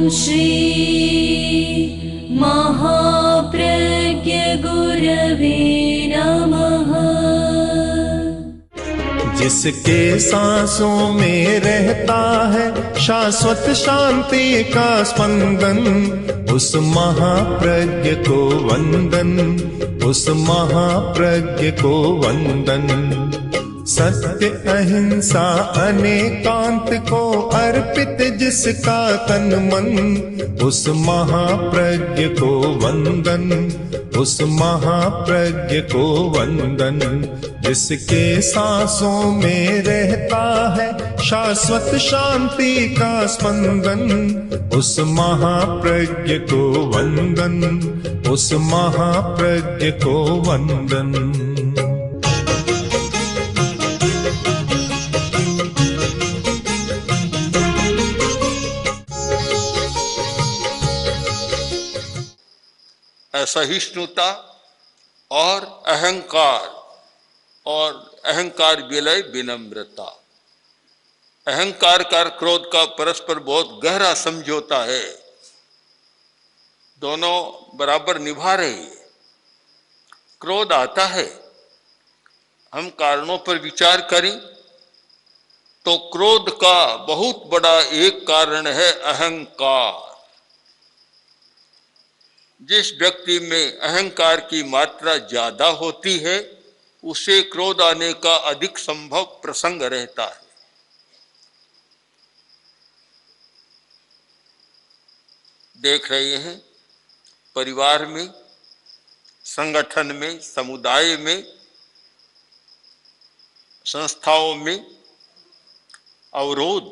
श्री महाप्रज्ञ गुरवे नमः। जिसके सांसों में रहता है शाश्वत शांति का स्पंदन, उस महाप्रज्ञ को वंदन, उस महाप्रज्ञ को वंदन। सत्य अहिंसा अनेकांत को अर्पित जिसका तन मन, उस महाप्रज्ञ को वंदन, उस महाप्रज्ञ को वंदन। जिसके सांसों में रहता है शाश्वत शांति का स्पंदन, उस महाप्रज्ञ को वंदन, उस महाप्रज्ञ को वंदन। असहिष्णुता और अहंकार विलय विनम्रता। अहंकार का क्रोध का परस्पर बहुत गहरा समझौता है, दोनों बराबर निभा रहे हैं। क्रोध आता है, हम कारणों पर विचार करें तो क्रोध का बहुत बड़ा एक कारण है अहंकार। जिस व्यक्ति में अहंकार की मात्रा ज्यादा होती है उसे क्रोध आने का अधिक संभव प्रसंग रहता है। देख रहे हैं परिवार में, संगठन में, समुदाय में, संस्थाओं में अवरोध।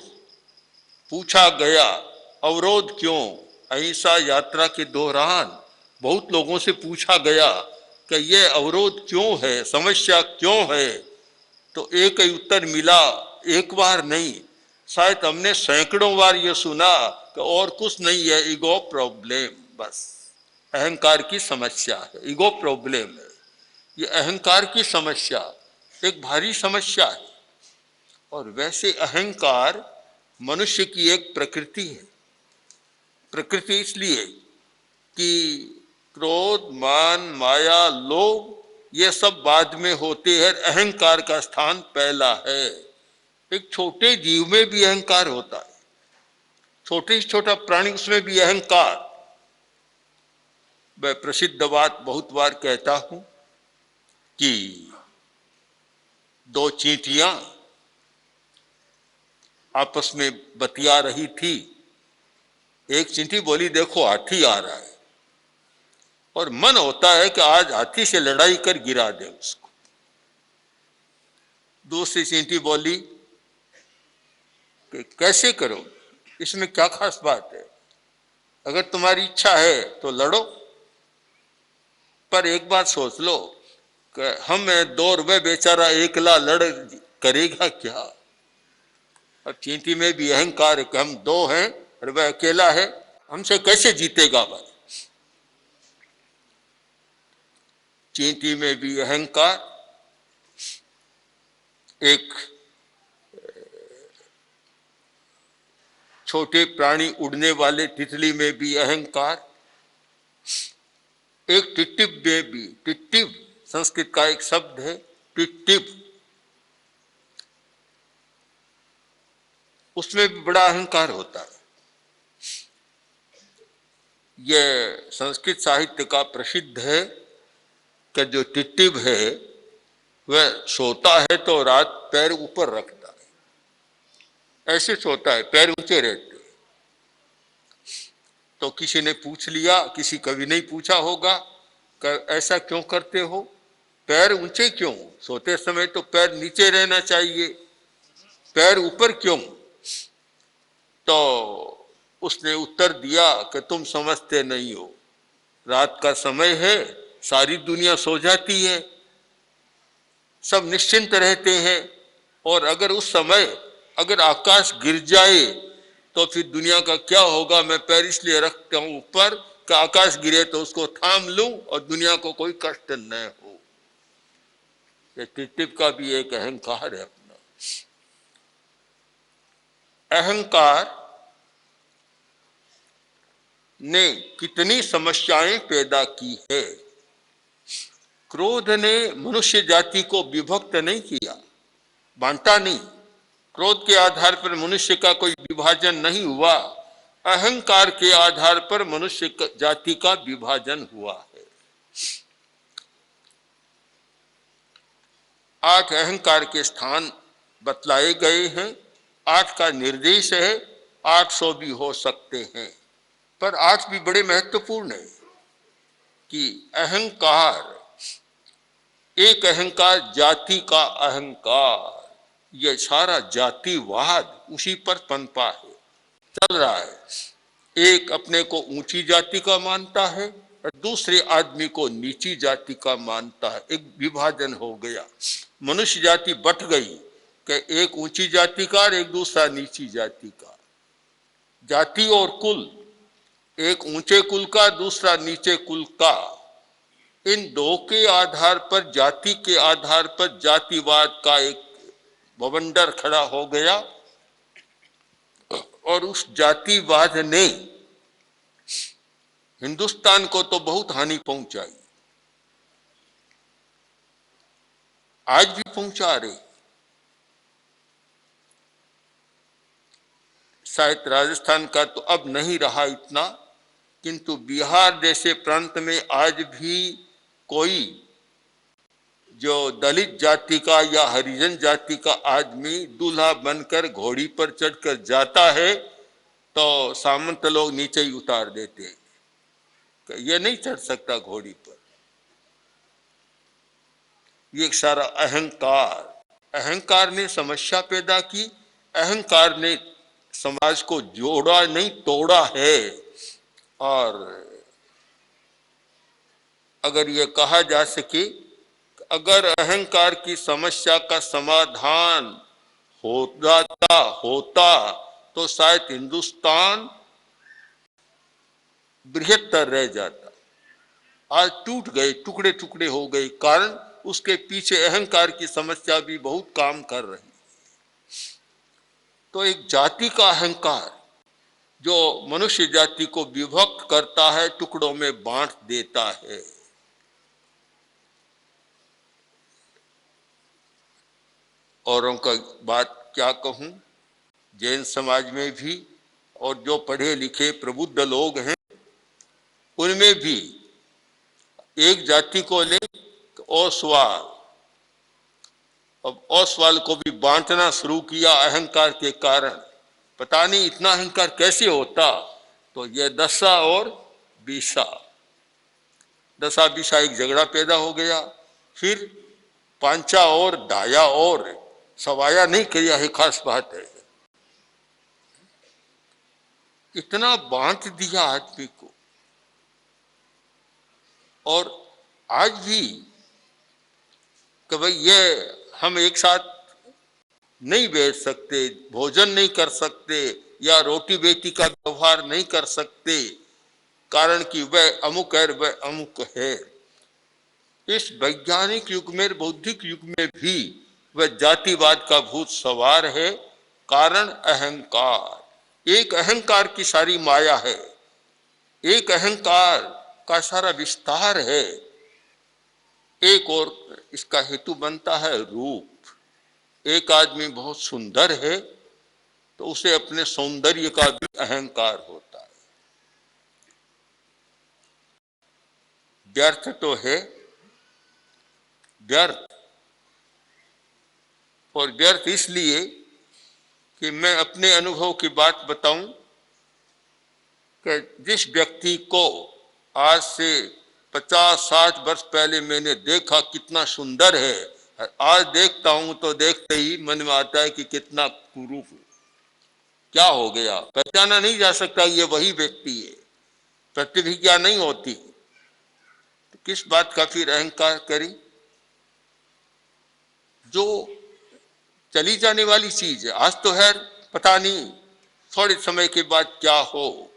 पूछा गया अवरोध क्यों? अहिंसा यात्रा के दौरान बहुत लोगों से पूछा गया कि यह अवरोध क्यों है, समस्या क्यों है, तो एक ही उत्तर मिला, एक बार नहीं, शायद हमने सैकड़ों बार यह सुना कि और कुछ नहीं है, ईगो प्रॉब्लम, बस अहंकार की समस्या है, ईगो प्रॉब्लम है। ये अहंकार की समस्या एक भारी समस्या है। और वैसे अहंकार मनुष्य की एक प्रकृति है। प्रकृति इसलिए कि क्रोध, मान, माया, लोभ ये सब बाद में होते हैं, अहंकार का स्थान पहला है। एक छोटे जीव में भी अहंकार होता है, छोटे से छोटा प्राणी उसमें भी अहंकार। मैं प्रसिद्ध बात बहुत बार कहता हूं कि दो चींटियां आपस में बतिया रही थी। एक चींटी बोली देखो हाथी आ रहा है, और मन होता है कि आज हाथी से लड़ाई कर गिरा दे उसको। दूसरी चींटी बोली कि कैसे करो, इसमें क्या खास बात है, अगर तुम्हारी इच्छा है तो लड़ो, पर एक बात सोच लो कि हम 2 रुपए बेचारा एकला लड़ करेगा क्या। अब चींटी में भी अहंकार है कि हम 2 हैं और वह अकेला है, हमसे कैसे जीतेगा भाई। चींटी में भी अहंकार, एक छोटे प्राणी उड़ने वाले तितली में भी अहंकार, एक टिट्टिव में भी, टिट्टिव संस्कृत का एक शब्द है टिट्टिव, उसमें भी बड़ा अहंकार होता है। यह संस्कृत साहित्य का प्रसिद्ध है कि जो टिट्टिव है वह सोता है तो रात पैर ऊपर रखता है, ऐसे सोता है, पैर ऊंचे रहते हैं। तो किसी ने पूछ लिया, किसी कवि ने पूछा होगा कि ऐसा क्यों करते हो, पैर ऊंचे क्यों, सोते समय तो पैर नीचे रहना चाहिए, पैर ऊपर क्यों। तो उसने उत्तर दिया कि तुम समझते नहीं हो, रात का समय है, सारी दुनिया सो जाती है, सब निश्चिंत रहते हैं, और अगर उस समय अगर आकाश गिर जाए तो फिर दुनिया का क्या होगा। मैं पैर इसलिए रखता हूं ऊपर कि आकाश गिरे तो उसको थाम लूं और दुनिया को कोई कष्ट न हो। ये टिट्टिव का भी एक अहंकार है अपना। अहंकार ने कितनी समस्याएं पैदा की है। क्रोध ने मनुष्य जाति को विभक्त नहीं किया, बांटा नहीं। क्रोध के आधार पर मनुष्य का कोई विभाजन नहीं हुआ, अहंकार के आधार पर मनुष्य जाति का विभाजन हुआ है। 8 अहंकार के स्थान बतलाए गए हैं। 8 का निर्देश है, 800 भी हो सकते हैं, पर 8 भी बड़े महत्वपूर्ण है कि अहंकार, एक अहंकार जाति का अहंकार, यह सारा जातिवाद उसी पर पनपा है, चल रहा है। एक अपने को ऊंची जाति का मानता है और दूसरे आदमी को नीची जाति का मानता है। एक विभाजन हो गया, मनुष्य जाति बट गई कि एक ऊंची जाति का और एक दूसरा नीची जाति का। जाति और कुल, एक ऊंचे कुल का दूसरा नीचे कुल का, इन दो के आधार पर, जाति के आधार पर जातिवाद का एक बवंडर खड़ा हो गया और उस जातिवाद ने हिंदुस्तान को तो बहुत हानि पहुंचाई, आज भी पहुंचा रही। शायद राजस्थान का तो अब नहीं रहा इतना, किंतु बिहार जैसे प्रांत में आज भी कोई जो दलित जाति का या हरिजन जाति का आदमी दूल्हा बनकर घोड़ी पर चढ़कर जाता है तो सामंत लोग नीचे ही उतार देते हैं, ये नहीं चढ़ सकता घोड़ी पर। ये सारा अहंकार, अहंकार ने समस्या पैदा की, अहंकार ने समाज को जोड़ा नहीं तोड़ा है। और अगर ये कहा जा सके, अगर अहंकार की समस्या का समाधान होता तो शायद हिंदुस्तान बृहत्तर रह जाता। आज टूट गए, टुकड़े टुकड़े हो गए, कारण उसके पीछे अहंकार की समस्या भी बहुत काम कर रही। तो एक जाति का अहंकार जो मनुष्य जाति को विभक्त करता है, टुकड़ों में बांट देता है। औरों का बात क्या कहूं, जैन समाज में भी और जो पढ़े लिखे प्रबुद्ध लोग हैं उनमें भी एक जाति को ले ओसवाल, अब ओसवाल को भी बांटना शुरू किया अहंकार के कारण। पता नहीं इतना अहंकार कैसे होता, तो ये दशा और बीसा, दशा बीसा एक झगड़ा पैदा हो गया। फिर पांचा और डाया और सवाया नहीं किया है, खास बात है। इतना बांट दिया आदमी को। और आज भी कि भाई ये हम एक साथ नहीं बैठ सकते, भोजन नहीं कर सकते या रोटी बेटी का व्यवहार नहीं कर सकते, कारण कि वह अमुक है वह अमुक है। इस वैज्ञानिक युग में, बौद्धिक युग में भी वह जातिवाद का भूत सवार है, कारण अहंकार। एक अहंकार की सारी माया है, एक अहंकार का सारा विस्तार है। एक और इसका हेतु बनता है रूप। एक आदमी बहुत सुंदर है तो उसे अपने सौंदर्य का भी अहंकार होता है। व्यर्थ तो है, व्यर्थ, और व्यर्थ इसलिए कि मैं अपने अनुभव की बात बताऊं कि जिस व्यक्ति को आज से 50-60 वर्ष पहले मैंने देखा कितना सुंदर है, आज देखता हूं तो देखते ही मन में आता है कि कितना कुरूप, क्या हो गया, पहचाना नहीं जा सकता ये वही व्यक्ति है, प्रतिभिज्ञा नहीं होती। तो किस बात का फिर अहंकार करें जो चली जाने वाली चीज है। आज तो है, पता नहीं थोड़े समय के बाद क्या हो।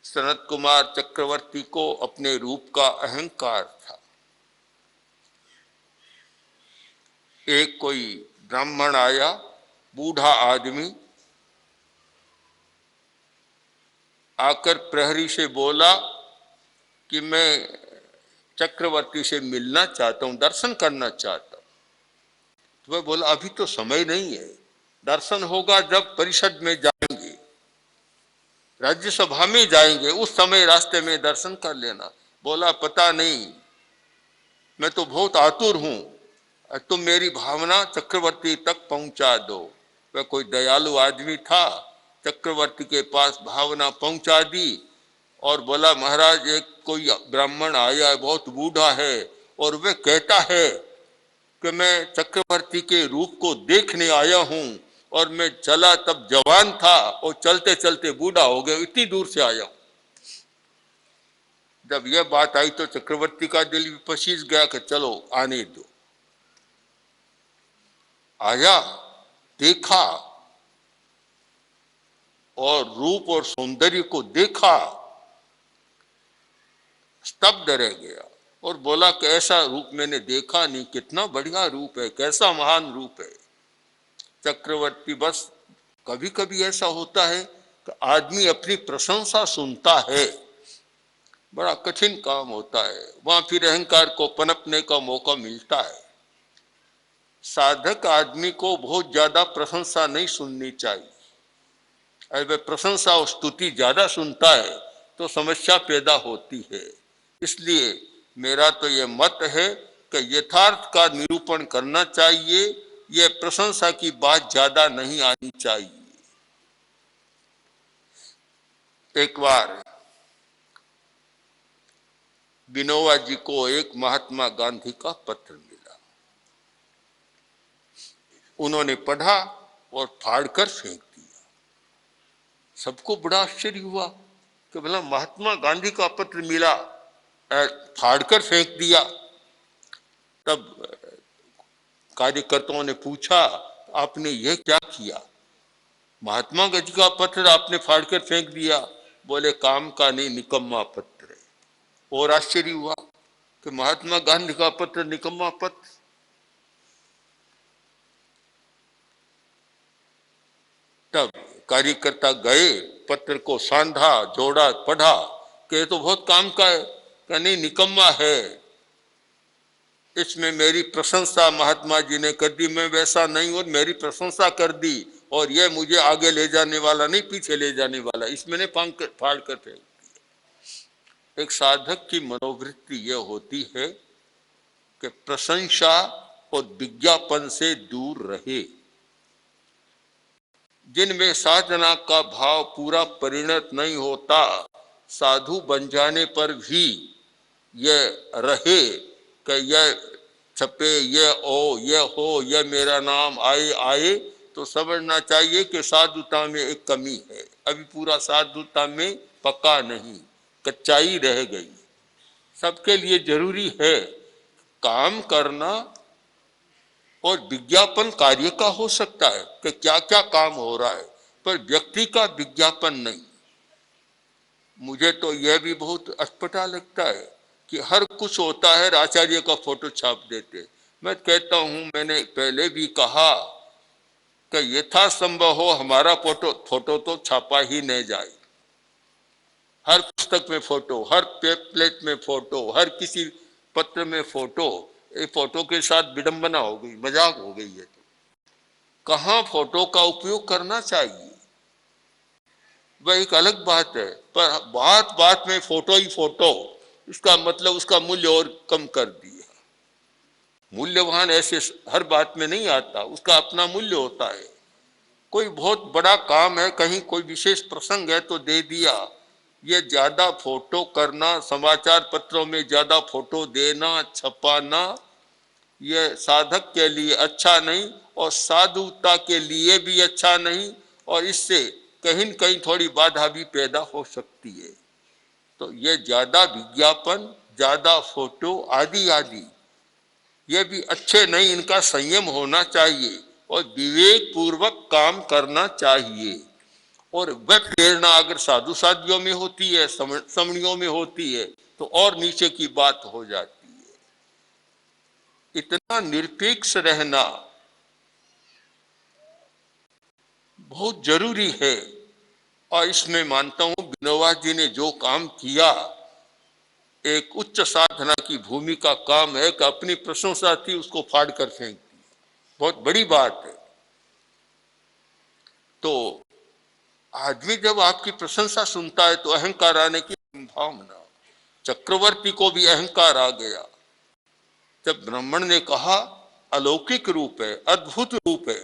सनत कुमार चक्रवर्ती को अपने रूप का अहंकार था। एक कोई ब्राह्मण आया, बूढ़ा आदमी, आकर प्रहरी से बोला कि मैं चक्रवर्ती से मिलना चाहता हूं, दर्शन करना चाहता हूं। तो वह बोला अभी तो समय नहीं है, दर्शन होगा जब परिषद में जाएंगे, राज्यसभा में जाएंगे, उस समय रास्ते में दर्शन कर लेना। बोला पता नहीं, मैं तो बहुत आतुर हूं, तुम मेरी भावना चक्रवर्ती तक पहुंचा दो। वह कोई दयालु आदमी था, चक्रवर्ती के पास भावना पहुंचा दी और बोला महाराज एक कोई ब्राह्मण आया है, बहुत बूढ़ा है और वह कहता है कि मैं चक्रवर्ती के रूप को देखने आया हूं और मैं चला तब जवान था और चलते चलते बूढ़ा हो गया, इतनी दूर से आया हूं। जब यह बात आई तो चक्रवर्ती का दिल भी पसीज गया कि चलो आने दो। आया, देखा और रूप और सौंदर्य को देखा, स्तब्ध रह गया और बोला कि ऐसा रूप मैंने देखा नहीं, कितना बढ़िया रूप है, कैसा महान रूप है। चक्रवर्ती बस कभी कभी ऐसा होता है कि आदमी अपनी प्रशंसा सुनता है, बड़ा कठिन काम होता है, वहां फिर अहंकार को पनपने का मौका मिलता है। साधक आदमी को बहुत ज्यादा प्रशंसा नहीं सुननी चाहिए। अगर वह प्रशंसा और स्तुति ज्यादा सुनता है तो समस्या पैदा होती है। इसलिए मेरा तो यह मत है कि यथार्थ का निरूपण करना चाहिए, यह प्रशंसा की बात ज्यादा नहीं आनी चाहिए। एक बार विनोबा जी को एक महात्मा गांधी का पत्र मिला, उन्होंने पढ़ा और फाड़कर फेंक दिया। सबको बड़ा आश्चर्य हुआ कि भला महात्मा गांधी का पत्र मिला, फाड़कर फेंक दिया। तब कार्यकर्ताओं ने पूछा आपने यह क्या किया, महात्मा गांधी का पत्र आपने फाड़कर फेंक दिया। बोले काम का नहीं, निकम्मा पत्र है। और आश्चर्य हुआ कि महात्मा गांधी का पत्र निकम्मा पत्र। तब कार्यकर्ता गए, पत्र को सांधा, जोड़ा, पढ़ा कि तो बहुत काम का है, कि नहीं निकम्मा है, इसमें मेरी प्रशंसा महात्मा जी ने कर दी, मैं वैसा नहीं हूं, मेरी प्रशंसा कर दी और यह मुझे आगे ले जाने वाला नहीं, पीछे ले जाने वाला, इसमें फाड़ कर फेंक दिया। एक साधक की मनोवृत्ति यह होती है कि प्रशंसा और विज्ञापन से दूर रहे। जिनमें साधना का भाव पूरा परिणत नहीं होता, साधु बन जाने पर भी यह रहे कि यह छपे, यह हो, यह मेरा नाम आए, तो समझना चाहिए कि साधुता में एक कमी है, अभी पूरा साधुता में पक्का नहीं, कच्चाई रह गई। सबके लिए जरूरी है काम करना और विज्ञापन कार्य का हो सकता है कि क्या क्या काम हो रहा है, पर व्यक्ति का विज्ञापन नहीं। मुझे तो यह भी बहुत अटपटा लगता है कि हर कुछ होता है, आचार्य का फोटो छाप देते। मैं कहता हूं, मैंने पहले भी कहा कि यथासंभव हो हमारा फोटो तो छापा ही नहीं जाए। हर पुस्तक में फोटो, हर पेपलेट में फोटो, हर किसी पत्र में फोटो। एक फोटो के साथ विडंबना हो गई, मजाक हो गई है। तो कहाँ फोटो का उपयोग करना चाहिए वह एक अलग बात है, पर बात बात में फोटो ही फोटो, इसका मतलब उसका मूल्य और कम कर दिया। मूल्यवान ऐसे हर बात में नहीं आता, उसका अपना मूल्य होता है। कोई बहुत बड़ा काम है, कहीं कोई विशेष प्रसंग है तो दे दिया। ये ज्यादा फोटो करना, समाचार पत्रों में ज्यादा फोटो देना, छपाना, यह साधक के लिए अच्छा नहीं और साधुता के लिए भी अच्छा नहीं, और इससे कहीं न कहीं थोड़ी बाधा भी पैदा हो सकती है। तो ये ज्यादा विज्ञापन, ज्यादा फोटो आदि आदि ये भी अच्छे नहीं, इनका संयम होना चाहिए और विवेक पूर्वक काम करना चाहिए। और वह प्रेरणा अगर साधु साधियों में होती है, समणियों में होती है, तो और नीचे की बात हो जाती है। इतना निरपेक्ष रहना बहुत जरूरी है, और इसमें मानता हूं विष्णुवास जी ने जो काम किया, एक उच्च साधना की भूमि का काम है कि अपनी प्रशंसा थी उसको फाड़ कर फेंक दी। बहुत बड़ी बात है। तो आदमी जब आपकी प्रशंसा सुनता है तो अहंकार आने की संभावना। चक्रवर्ती को भी अहंकार आ गया जब ब्राह्मण ने कहा अलौकिक रूप है, अद्भुत रूप है,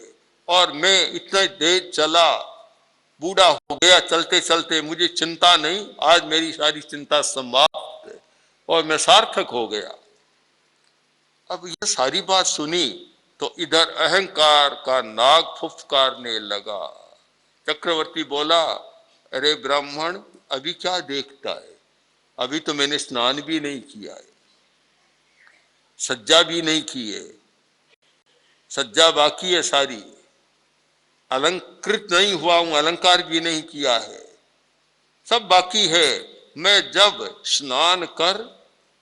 और मैं इतने देर चला, बूढ़ा हो गया चलते चलते, मुझे चिंता नहीं, आज मेरी सारी चिंता समाप्त है और मैं सार्थक हो गया। अब ये सारी बात सुनी तो इधर अहंकार का नाग फुफकारने लगा। चक्रवर्ती बोला, अरे ब्राह्मण, अभी क्या देखता है? अभी तो मैंने स्नान भी नहीं किया है, सज्जा भी नहीं की है, सज्जा बाकी है सारी, अलंकृत नहीं हुआ हूं, अलंकार भी नहीं किया है, सब बाकी है। मैं जब स्नान कर,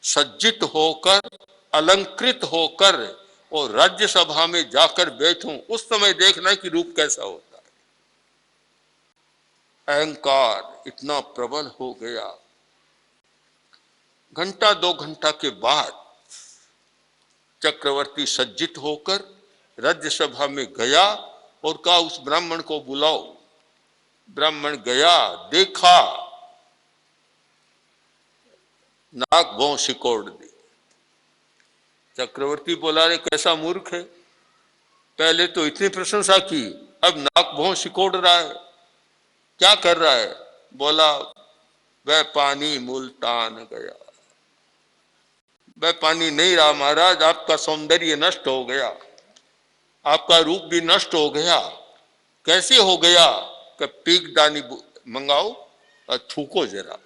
सज्जित होकर, अलंकृत होकर और राज्यसभा में जाकर बैठूं, उस समय देखना कि रूप कैसा होता है। अहंकार इतना प्रबल हो गया। घंटा 2 घंटा के बाद चक्रवर्ती सज्जित होकर राज्यसभा में गया और कहा उस ब्राह्मण को बुलाओ। ब्राह्मण गया, देखा, नाक भौं सिकोड़ दी। चक्रवर्ती बोला, रे कैसा मूर्ख है, पहले तो इतनी प्रशंसा की, अब नाक भौं सिकोड़ रहा है, क्या कर रहा है? बोला, वह पानी मुल्तान गया। वह पानी नहीं रहा महाराज, आपका सौंदर्य नष्ट हो गया, आपका रूप भी नष्ट हो गया। कैसे हो गया? कि पीकदानी मंगाओ और थूको जरा।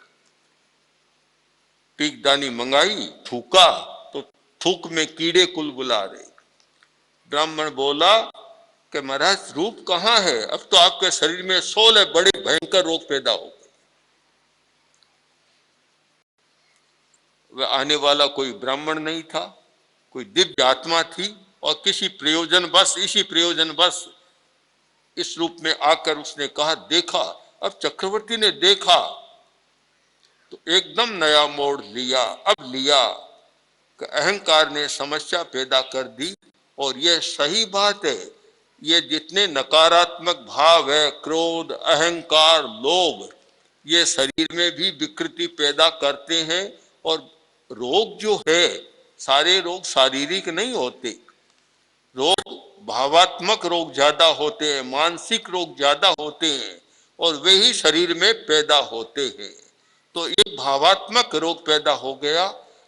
पीकदानी मंगाई, थूका तो थूक में कीड़े कुल बुला रहे। ब्राह्मण बोला कि महाराज रूप कहाँ है, अब तो आपके शरीर में 16 बड़े भयंकर रोग पैदा हो गए। वह आने वाला कोई ब्राह्मण नहीं था, कोई दिव्य आत्मा थी, और किसी प्रयोजनवश, इसी प्रयोजनवश इस रूप में आकर उसने कहा, देखा। अब चक्रवर्ती ने देखा तो एकदम नया मोड़ लिया। अब लिया कि अहंकार ने समस्या पैदा कर दी, और यह सही बात है, ये जितने नकारात्मक भाव है, क्रोध, अहंकार, लोभ, ये शरीर में भी विकृति पैदा करते हैं। और रोग जो है, सारे रोग शारीरिक नहीं होते, रोग भावात्मक रोग ज्यादा होते हैं, मानसिक रोग ज्यादा होते हैं, और वे ही शरीर में पैदा होते हैं। तो एक भावात्मक रोग पैदा हो गया,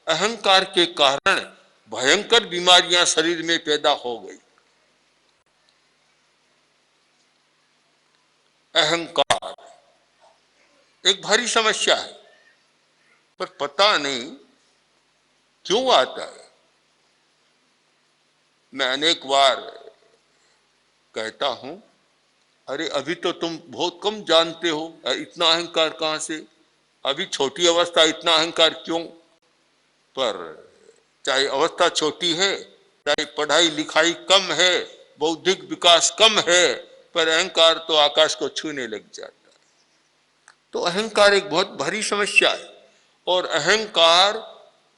अहंकार के कारण भयंकर बीमारियां शरीर में पैदा हो गई। अहंकार एक भारी समस्या है, पर पता नहीं क्यों आता है। मैं अनेक बार कहता हूं, अरे अभी तो तुम बहुत कम जानते हो, इतना अहंकार कहां से? अभी छोटी अवस्था, इतना अहंकार क्यों? पर चाहे अवस्था छोटी है, चाहे पढ़ाई लिखाई कम है, बौद्धिक विकास कम है, पर अहंकार तो आकाश को छूने लग जाता है। तो अहंकार एक बहुत भारी समस्या है, और अहंकार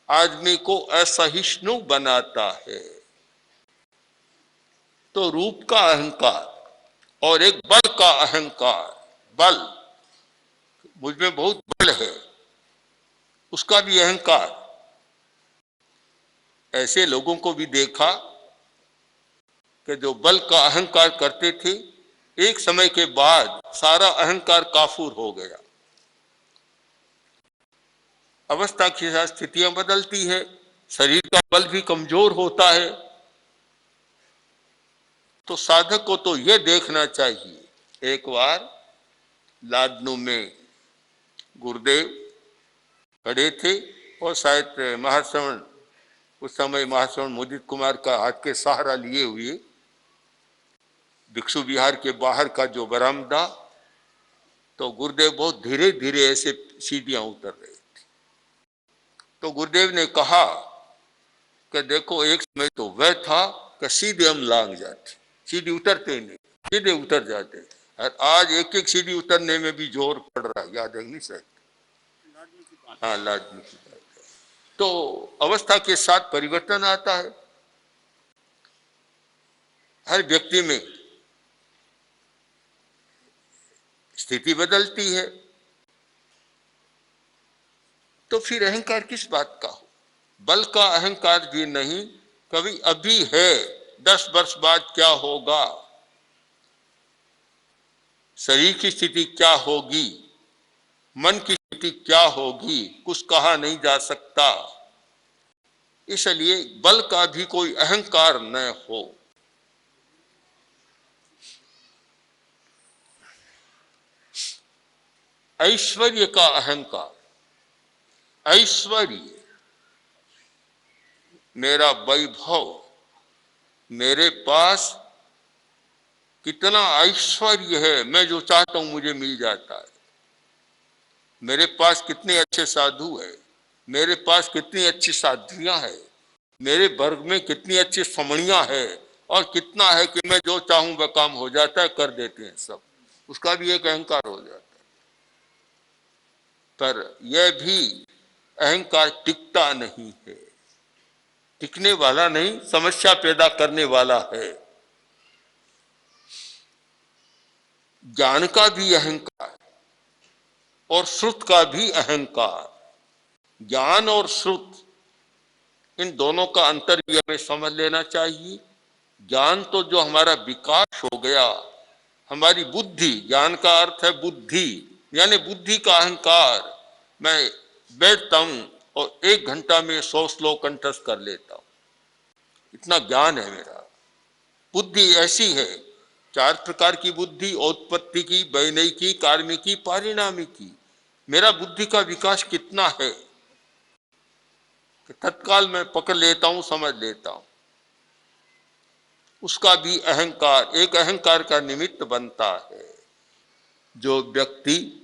आदमी को असहिष्णु बनाता है। तो रूप का अहंकार और एक बल का अहंकार, बल, मुझमें बहुत बल है, उसका भी अहंकार। ऐसे लोगों को भी देखा कि जो बल का अहंकार करते थे, एक समय के बाद सारा अहंकार काफूर हो गया। अवस्था के साथ स्थितियां बदलती है, शरीर का बल भी कमजोर होता है। तो साधक को तो यह देखना चाहिए। एक बार लाडनू में गुरुदेव खड़े थे, और शायद महाश्रवण, उस समय महाश्रवण मोदित कुमार का हाथ के सहारा लिए हुए भिक्षु विहार के बाहर का जो बरामदा, तो गुरुदेव बहुत धीरे धीरे ऐसे सीढ़ियां उतर रहे थे। तो गुरुदेव ने कहा कि देखो, एक समय तो वह था कि सीधे हम लांग जाते, सीढ़ी उतरते ही नहीं, सीधे उतर जाते, और आज एक एक सीढ़ी उतरने में भी जोर पड़ रहा है, याद है नहीं सर? हाँ, लाजमी की बात है। तो अवस्था के साथ परिवर्तन आता है, हर व्यक्ति में स्थिति बदलती है, तो फिर अहंकार किस बात का हो? बल का अहंकार भी नहीं, कभी अभी है, 10 वर्ष बाद क्या होगा, शरीर की स्थिति क्या होगी, मन की स्थिति क्या होगी, कुछ कहा नहीं जा सकता। इसलिए बल का भी कोई अहंकार न हो। ऐश्वर्य का अहंकार, ऐश्वर्य मेरा वैभव, मेरे पास कितना ऐश्वर्य है, मैं जो चाहता हूं मुझे मिल जाता है, मेरे पास कितने अच्छे साधु है, मेरे पास कितनी अच्छी साध्वियां है, मेरे वर्ग में कितनी अच्छी समणियां है, और कितना है कि मैं जो चाहूं वह काम हो जाता है, कर देते हैं सब, उसका भी एक अहंकार हो जाता है। पर यह भी अहंकार टिकता नहीं है, टिकने वाला नहीं, समस्या पैदा करने वाला है। ज्ञान का भी अहंकार और श्रुत का भी अहंकार, ज्ञान और श्रुत, इन दोनों का अंतर भी हमें समझ लेना चाहिए। ज्ञान तो जो हमारा विकास हो गया, हमारी बुद्धि, ज्ञान का अर्थ है बुद्धि, यानी बुद्धि का अहंकार। मैं बैठता हूं और 1 घंटा में 100 श्लोक कंठस्थ कर लेता हूं, इतना ज्ञान है मेरा। बुद्धि ऐसी है, 4 प्रकार की बुद्धि, औत्पत्ति की, वैनयिकी, कार्मिकी, पारिणामिकी। मेरा बुद्धि का विकास कितना है कि तत्काल मैं पकड़ लेता हूं, समझ लेता हूं। उसका भी अहंकार एक अहंकार का निमित्त बनता है। जो व्यक्ति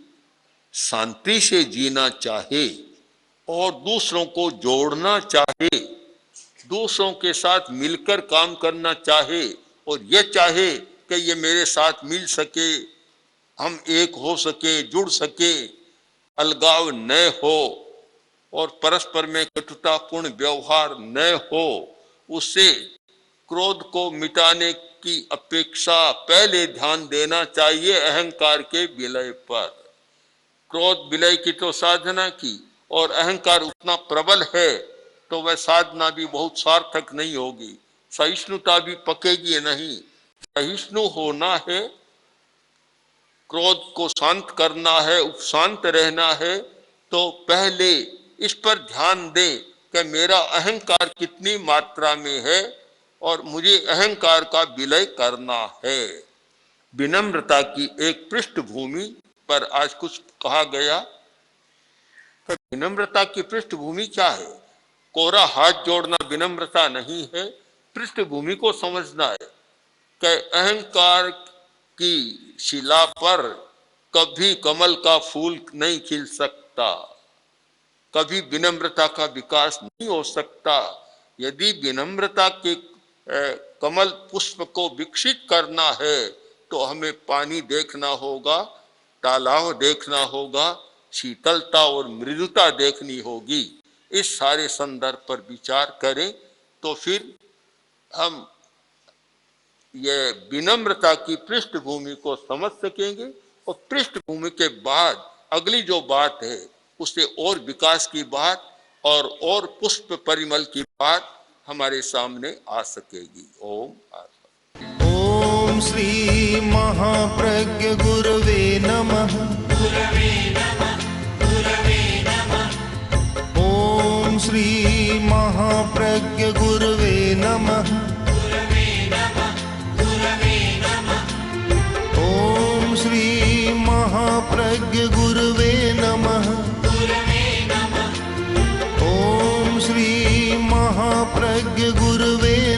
शांति से जीना चाहे और दूसरों को जोड़ना चाहे, दूसरों के साथ मिलकर काम करना चाहे, और यह चाहे कि ये मेरे साथ मिल सके, हम एक हो सके, जुड़ सके, अलगाव न हो और परस्पर में कटुतापूर्ण व्यवहार न हो, उससे क्रोध को मिटाने की अपेक्षा पहले ध्यान देना चाहिए अहंकार के विलय पर। क्रोध विलय की तो साधना की, और अहंकार उतना प्रबल है तो वह साधना भी बहुत सार्थक नहीं होगी, सहिष्णुता भी पकेगी नहीं। सहिष्णु होना है, क्रोध को शांत करना है, उपशांत रहना है, तो पहले इस पर ध्यान दें कि मेरा अहंकार कितनी मात्रा में है और मुझे अहंकार का विलय करना है। विनम्रता की एक पृष्ठभूमि पर आज कुछ कहा गया। तो विनम्रता की पृष्ठभूमि क्या है? कोरा हाथ जोड़ना विनम्रता नहीं है, पृष्ठभूमि को समझना है कि अहंकार की शिला पर कभी कमल का फूल नहीं खिल सकता, कभी विनम्रता का विकास नहीं हो सकता। यदि विनम्रता के कमल पुष्प को विकसित करना है तो हमें पानी देखना होगा, तालाब देखना होगा, शीतलता और मृदुता देखनी होगी। इस सारे संदर्भ पर विचार करें तो फिर हम ये विनम्रता की पृष्ठभूमि को समझ सकेंगे, और पृष्ठभूमि के बाद अगली जो बात है उससे और विकास की बात और पुष्प परिमल की बात हमारे सामने आ सकेगी। ओम ओम श्री महाप्रज्ञ गुरवे नमः। ओम श्री महाप्रज्ञ गुरवे नमः। ओम श्री महाप्रज्ञ गुरवे नमः। ओम श्री महाप्रज्ञ गुरवे